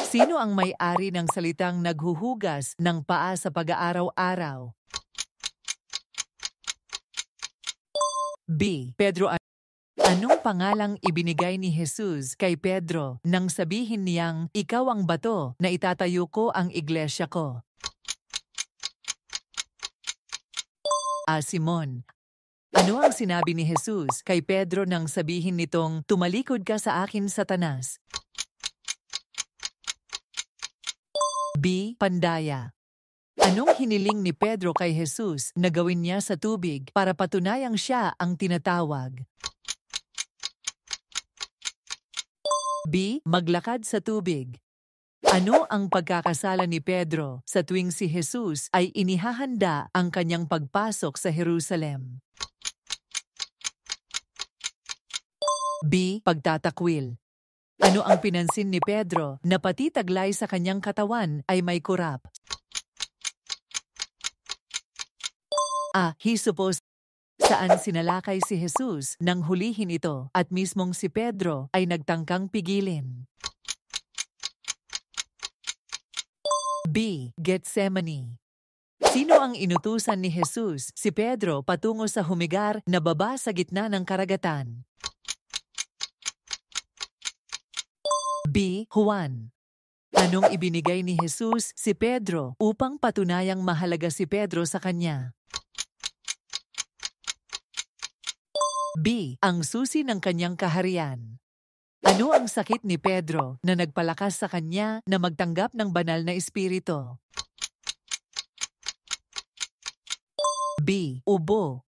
Sino ang may-ari ng salitang naghuhugas ng paa sa pag-aaraw-araw? B. Pedro. Anong pangalang ibinigay ni Jesus kay Pedro nang sabihin niyang, "Ikaw ang bato na itatayo ko ang iglesia ko"? A. Simon. Ano ang sinabi ni Jesus kay Pedro nang sabihin nitong, "Tumalikod ka sa akin, Satanas"? B. Pandaya. Anong hiniling ni Pedro kay Jesus na gawin niya sa tubig para patunayang siya ang tinatawag? B. Maglakad sa tubig. Ano ang pagkakasala ni Pedro sa tuwing si Jesus ay inihahanda ang kanyang pagpasok sa Jerusalem? B. Pagtatakwil. Ano ang pinansin ni Pedro na pati taglay sa kanyang katawan ay may kurap? A. Hisopos. Saan sinalakay si Jesus nang hulihin ito at mismong si Pedro ay nagtangkang pigilin? B. Getsemani. Sino ang inutusan ni Jesus si Pedro patungo sa humigar na baba sa gitna ng karagatan? B. Juan. Anong ibinigay ni Jesus si Pedro upang patunayang mahalaga si Pedro sa kanya? B. Ang susi ng kanyang kaharian. Ano ang sakit ni Pedro na nagpalakas sa kanya na magtanggap ng banal na espiritu? B. Ubo.